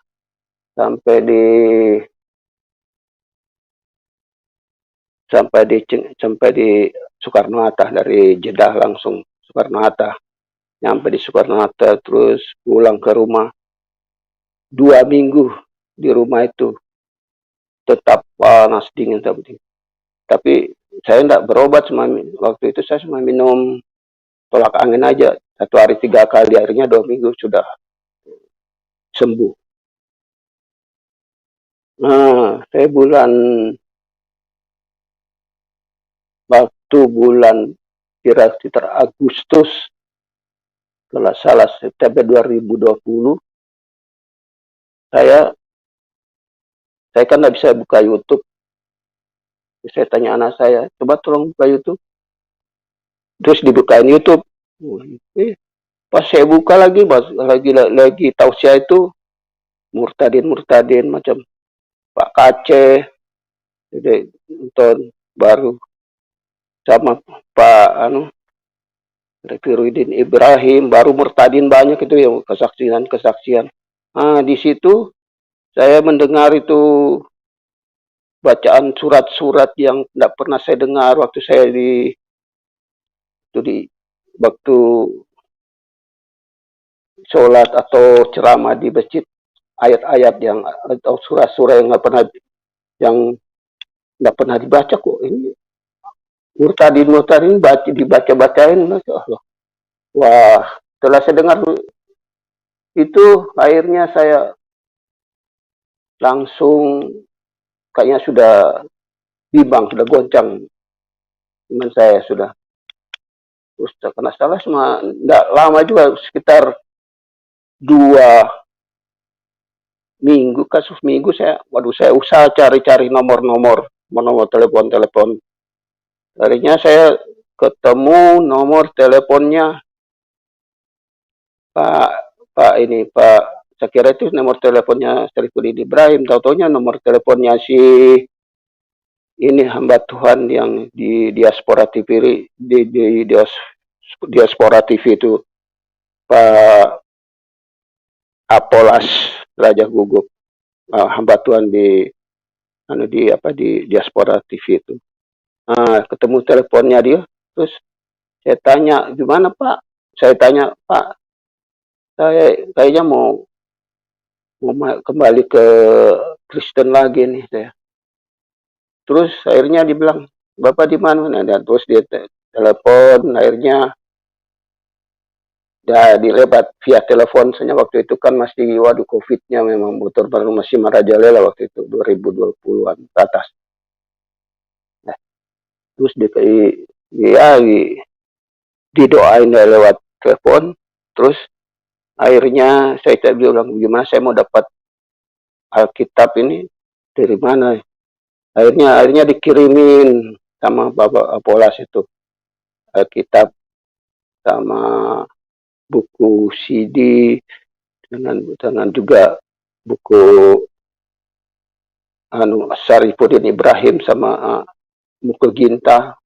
sampai di Soekarno-Hatta, dari Jeddah langsung Soekarno-Hatta, nyampe di Soekarno-Hatta terus pulang ke rumah. 2 minggu di rumah itu tetap panas dingin tapi saya tidak berobat waktu itu saya cuma minum tolak angin aja 1 hari 3 kali, akhirnya 2 minggu sudah sembuh. Nah, saya waktu bulan kira-kira Agustus, kalau salah September 2020, saya kan nggak bisa buka YouTube. Saya tanya anak saya, coba tolong buka YouTube. Terus dibukain YouTube. Pas saya buka lagi tausiah itu murtadin macam Pak Kace, nonton baru sama Pak Refiruddin Ibrahim, baru murtadin banyak itu yang kesaksian. Nah, di situ saya mendengar itu bacaan surat-surat yang tidak pernah saya dengar waktu saya waktu sholat atau ceramah di masjid, ayat-ayat yang atau surah-surah yang nggak pernah dibaca kok ini murtadin dibaca-bacain. Allah. Wah, setelah saya dengar itu akhirnya saya langsung kayaknya sudah bimbang, sudah goncang iman saya sudah. Terus kena salah cuma tidak lama juga, sekitar 2 minggu, kasus minggu saya usaha cari nomor telepon. Akhirnya saya ketemu nomor teleponnya Pak, saya kira itu nomor teleponnya Syarifuddin Ibrahim, tahu-taunya nomor teleponnya si ini hamba Tuhan yang di Diaspora TV, di Diaspora TV itu, Pak Apolas Raja Gugup, hamba Tuhan di Diaspora TV itu. Nah, ketemu teleponnya dia, terus saya tanya, gimana Pak? Saya tanya, Pak, saya kayaknya mau kembali ke Kristen lagi nih saya. Terus akhirnya dibilang, Bapak di mana? Nah, dan terus dia telepon, akhirnya dilebat via telepon. Soalnya waktu itu kan masih COVID-nya memang baru masih merajalela waktu itu 2020-an ke atas. Nah, terus didoain lewat telepon. Terus akhirnya saya bilang, gimana saya mau dapat Alkitab ini dari mana? Akhirnya dikirimin sama Bapak Apolas itu Alkitab sama buku CD, dengan juga buku Syarifuddin Ibrahim sama Mukul Ginta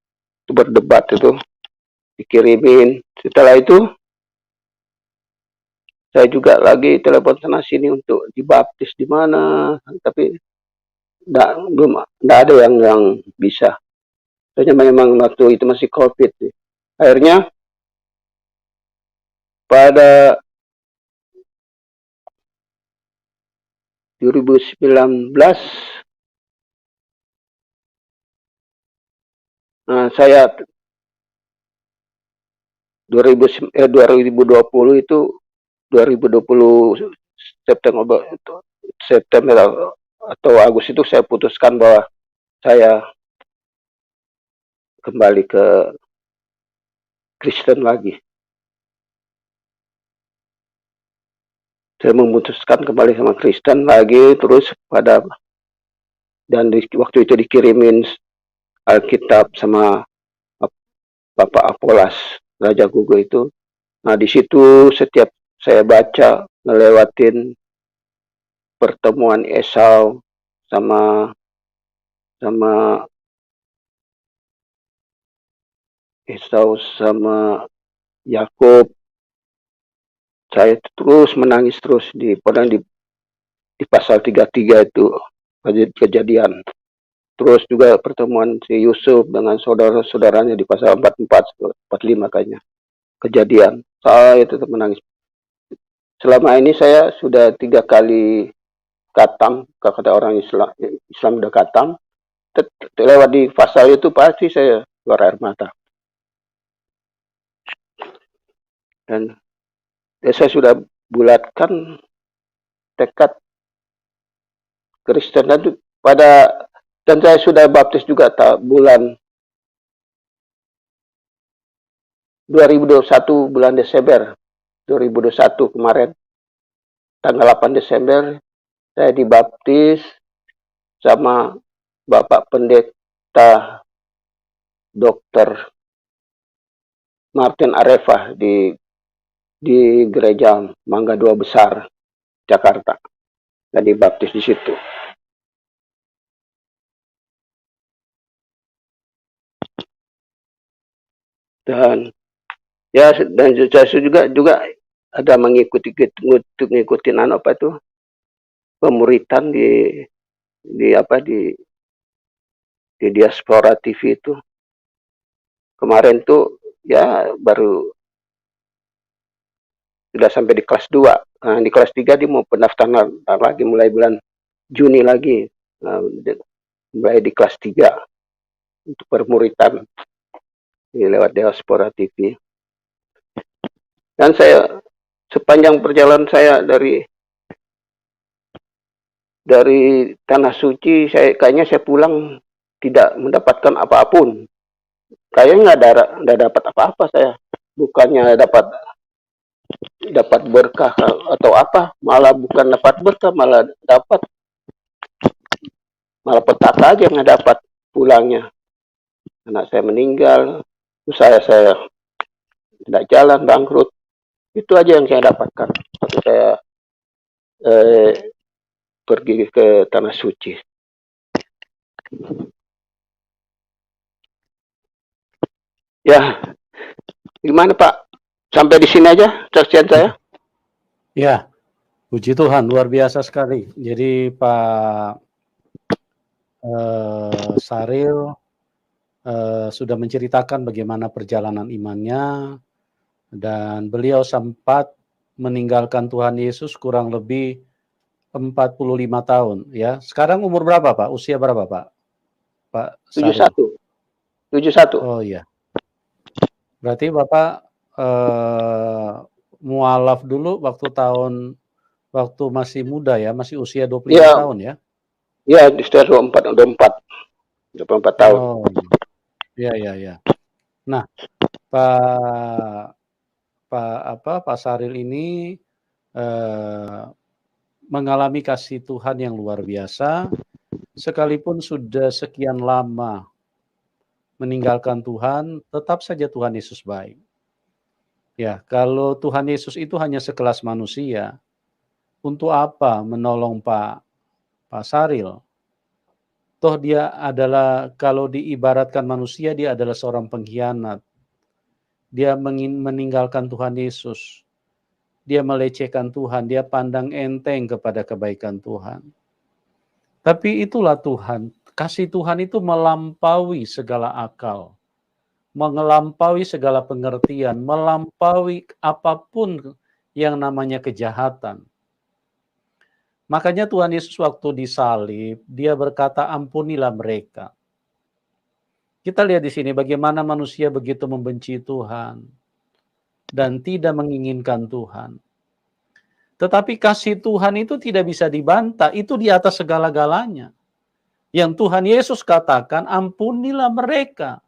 itu berdebat itu dikirimin. Setelah itu saya juga lagi telepon sana sini untuk dibaptis di mana, tapi belum ada yang bisa. Soalnya memang waktu itu masih COVID. Akhirnya pada 2019 saya 2020 itu 2020 September atau Agustus itu saya putuskan bahwa saya kembali ke Kristen lagi. Saya memutuskan kembali sama Kristen lagi, terus dan waktu itu dikirimin Alkitab sama Bapak Apolas Raja Gugo itu. Nah di situ setiap saya baca ngelewatin pertemuan Esau sama Yakub, saya terus menangis terus di pasal 33 itu kejadian. Terus juga pertemuan si Yusuf dengan saudara-saudaranya di pasal 44, 45 kayaknya. Kejadian. Saya tetap menangis. Selama ini saya sudah 3 kali khatam, kata orang Islam udah khatam. Lewat di pasal itu pasti saya keluar air mata. Dan saya sudah bulatkan tekad Kristen itu dan saya sudah baptis juga bulan 2021 bulan Desember 2021 kemarin tanggal 8 Desember saya dibaptis sama Bapak Pendeta Dr. Martin Arefah di gereja Mangga 2 Besar Jakarta. Dan dibaptis di situ. Dan saya juga ada ngikutin pemuritan di Diaspora TV itu. Kemarin tuh ya baru sudah sampai di kelas 2. Nah, di kelas 3 dia mau pendaftaran lagi mulai bulan Juni lagi. Mulai di kelas 3 untuk permuritan lewat Diaspora TV. Dan saya sepanjang perjalanan saya dari Tanah Suci, kayaknya saya pulang tidak mendapatkan apapun. Kayaknya nggak dapat apa-apa saya. Bukannya dapat berkah atau apa, malah bukan dapat berkah, malah petaka aja yang dapat pulangnya. Anak saya meninggal, usaha saya tidak jalan, bangkrut. Itu aja yang saya dapatkan waktu saya pergi ke Tanah Suci. Ya, gimana Pak? Sampai di sini aja saksian saya. Ya, puji Tuhan, luar biasa sekali. Jadi Pak Saril sudah menceritakan bagaimana perjalanan imannya, dan beliau sempat meninggalkan Tuhan Yesus kurang lebih 45 tahun ya. Sekarang umur berapa Pak? Usia berapa Pak? Pak Saril? 71. Oh iya. Berarti Bapak mualaf dulu waktu masih muda ya, masih usia 25 tahun ya? Iya, di sekitar 24 tahun. Oh, iya. Nah, Pak Saril ini mengalami kasih Tuhan yang luar biasa, sekalipun sudah sekian lama meninggalkan Tuhan, tetap saja Tuhan Yesus baik. Ya, kalau Tuhan Yesus itu hanya sekelas manusia, untuk apa menolong Pak Saril? Toh dia adalah, kalau diibaratkan manusia, dia adalah seorang pengkhianat. Dia meninggalkan Tuhan Yesus. Dia melecehkan Tuhan, dia pandang enteng kepada kebaikan Tuhan. Tapi itulah Tuhan, kasih Tuhan itu melampaui segala akal, melampaui segala pengertian, melampaui apapun yang namanya kejahatan. Makanya Tuhan Yesus waktu disalib, dia berkata, ampunilah mereka. Kita lihat di sini bagaimana manusia begitu membenci Tuhan dan tidak menginginkan Tuhan. Tetapi kasih Tuhan itu tidak bisa dibantah, itu di atas segala-galanya. Yang Tuhan Yesus katakan, ampunilah mereka.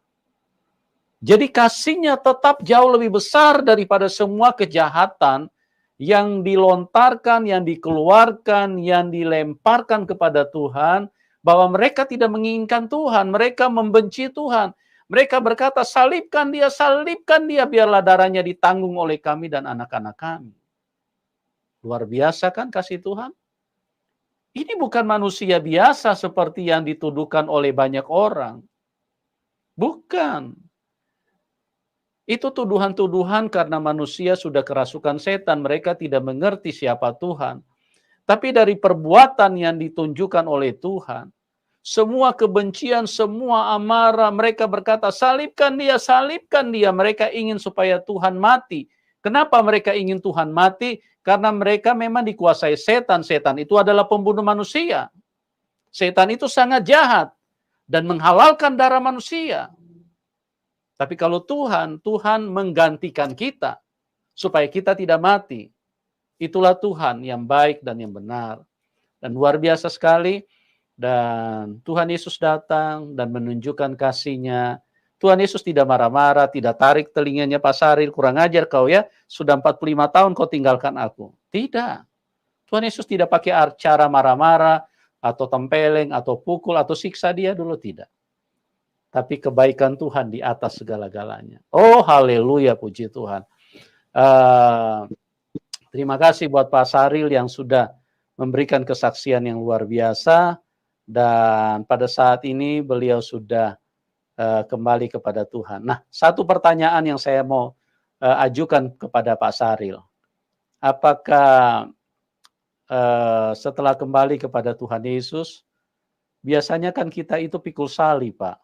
Jadi kasihnya tetap jauh lebih besar daripada semua kejahatan yang dilontarkan, yang dikeluarkan, yang dilemparkan kepada Tuhan, bahwa mereka tidak menginginkan Tuhan, mereka membenci Tuhan. Mereka berkata, salibkan dia, biarlah darahnya ditanggung oleh kami dan anak-anak kami. Luar biasa kan kasih Tuhan? Ini bukan manusia biasa seperti yang dituduhkan oleh banyak orang. Bukan. Itu tuduhan-tuduhan karena manusia sudah kerasukan setan, mereka tidak mengerti siapa Tuhan. Tapi dari perbuatan yang ditunjukkan oleh Tuhan, semua kebencian, semua amarah, mereka berkata, salibkan dia. Mereka ingin supaya Tuhan mati. Kenapa mereka ingin Tuhan mati? Karena mereka memang dikuasai setan. Setan itu adalah pembunuh manusia. Setan itu sangat jahat dan menghalalkan darah manusia. Tapi kalau Tuhan menggantikan kita supaya kita tidak mati. Itulah Tuhan yang baik dan yang benar. Dan luar biasa sekali. Dan Tuhan Yesus datang dan menunjukkan kasih-Nya. Tuhan Yesus tidak marah-marah, tidak tarik telinganya, Pak Saril, kurang ajar kau ya, sudah 45 tahun kau tinggalkan aku. Tidak. Tuhan Yesus tidak pakai cara marah-marah, atau tempeleng, atau pukul, atau siksa dia dulu, tidak. Tapi kebaikan Tuhan di atas segala-galanya. Oh, haleluya, puji Tuhan. Terima kasih buat Pak Saril yang sudah memberikan kesaksian yang luar biasa. Dan pada saat ini beliau sudah kembali kepada Tuhan. Nah, satu pertanyaan yang saya mau ajukan kepada Pak Saril. Apakah setelah kembali kepada Tuhan Yesus, biasanya kan kita itu pikul salib, Pak.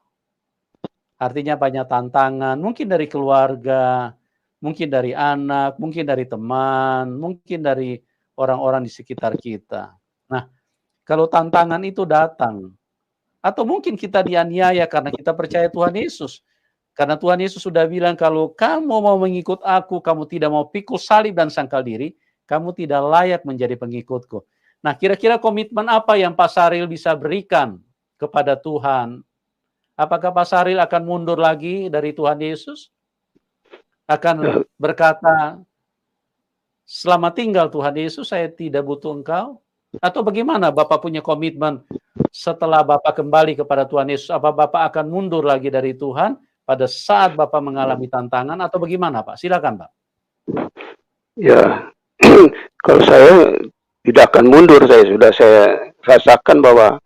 Artinya banyak tantangan, mungkin dari keluarga, mungkin dari anak, mungkin dari teman, mungkin dari orang-orang di sekitar kita. Nah, kalau tantangan itu datang, atau mungkin kita dianiaya karena kita percaya Tuhan Yesus. Karena Tuhan Yesus sudah bilang, kalau kamu mau mengikut aku, kamu tidak mau pikul salib dan sangkal diri, kamu tidak layak menjadi pengikutku. Nah, kira-kira komitmen apa yang Pak Saril bisa berikan kepada Tuhan? Apakah Pak Saril akan mundur lagi dari Tuhan Yesus? Akan berkata, selamat tinggal Tuhan Yesus, saya tidak butuh engkau? Atau bagaimana Bapak punya komitmen setelah Bapak kembali kepada Tuhan Yesus? Apa Bapak akan mundur lagi dari Tuhan pada saat Bapak mengalami tantangan atau bagaimana Pak? Silakan Pak. Ya, kalau saya tidak akan mundur, saya rasakan bahwa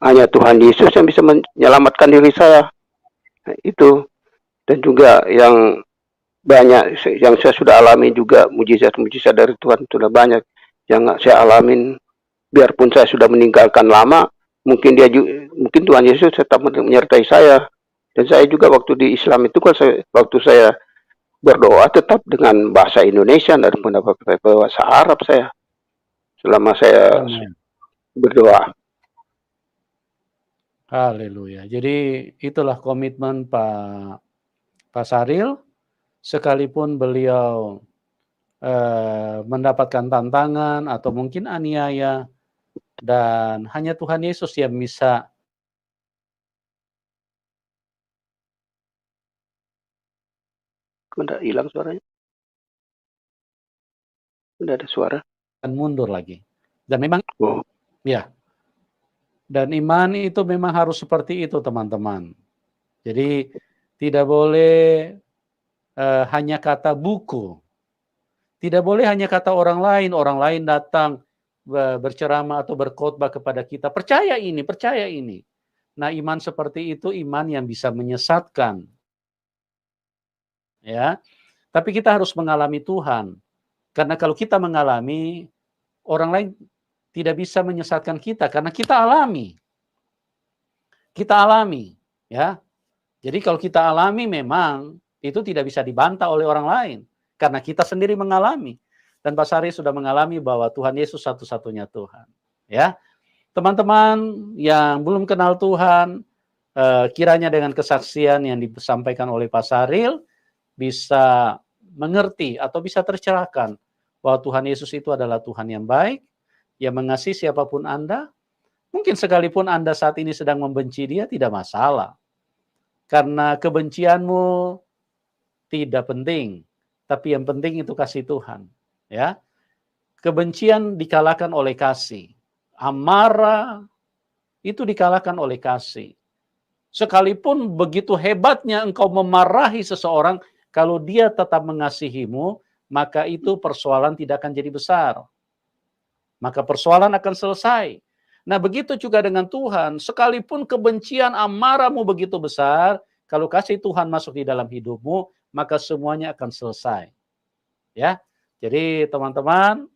hanya Tuhan Yesus yang bisa menyelamatkan diri saya. Nah, itu. Dan juga yang banyak yang saya sudah alami juga, mujizat-mujizat dari Tuhan sudah banyak yang saya alamin. Biarpun saya sudah meninggalkan lama, mungkin Tuhan Yesus tetap menyertai saya. Dan saya juga waktu di Islam itu, waktu saya berdoa tetap dengan bahasa Indonesia dan bahasa Arab saya selama saya berdoa. Haleluya. Jadi itulah komitmen Pak Saril, sekalipun beliau mendapatkan tantangan atau mungkin aniaya, dan hanya Tuhan Yesus yang bisa Udah hilang suaranya? Udah ada suara? mundur lagi. Dan memang ya. Dan iman itu memang harus seperti itu, teman-teman. Jadi tidak boleh hanya kata buku. Tidak boleh hanya kata orang lain datang berceramah atau berkhotbah kepada kita, percaya ini, percaya ini. Nah, iman seperti itu iman yang bisa menyesatkan. Ya. Tapi kita harus mengalami Tuhan. Karena kalau kita mengalami, orang lain tidak bisa menyesatkan kita karena kita alami. Kita alami, ya. Jadi kalau kita alami memang itu tidak bisa dibantah oleh orang lain karena kita sendiri mengalami. Dan Pak Sari sudah mengalami bahwa Tuhan Yesus satu-satunya Tuhan, ya. Teman-teman yang belum kenal Tuhan, kiranya dengan kesaksian yang disampaikan oleh Pak Saril bisa mengerti atau bisa tercerahkan bahwa Tuhan Yesus itu adalah Tuhan yang baik, yang mengasihi siapapun Anda. Mungkin sekalipun Anda saat ini sedang membenci dia, tidak masalah. Karena kebencianmu tidak penting, tapi yang penting itu kasih Tuhan. Ya, kebencian dikalahkan oleh kasih, amarah itu dikalahkan oleh kasih. Sekalipun begitu hebatnya engkau memarahi seseorang, kalau dia tetap mengasihimu, maka itu persoalan tidak akan jadi besar. Maka persoalan akan selesai. Nah, begitu juga dengan Tuhan. Sekalipun kebencian amarahmu begitu besar, kalau kasih Tuhan masuk di dalam hidupmu, maka semuanya akan selesai. Ya. Jadi teman-teman,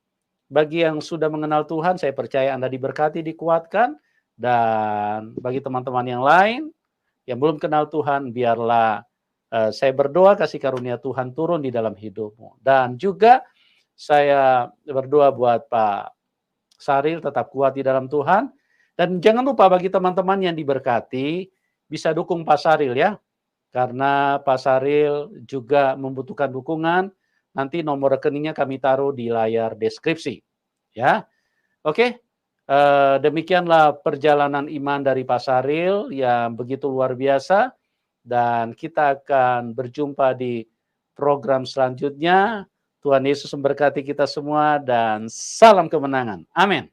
bagi yang sudah mengenal Tuhan, saya percaya Anda diberkati, dikuatkan. Dan bagi teman-teman yang lain, yang belum kenal Tuhan, biarlah saya berdoa kasih karunia Tuhan turun di dalam hidupmu. Dan juga saya berdoa buat Pak Saril tetap kuat di dalam Tuhan. Dan jangan lupa bagi teman-teman yang diberkati, bisa dukung Pak Saril ya. Karena Pak Saril juga membutuhkan dukungan. Nanti nomor rekeningnya kami taruh di layar deskripsi. Ya, oke. Demikianlah perjalanan iman dari Pak Saril yang begitu luar biasa. Dan kita akan berjumpa di program selanjutnya. Tuhan Yesus memberkati kita semua dan salam kemenangan. Amin.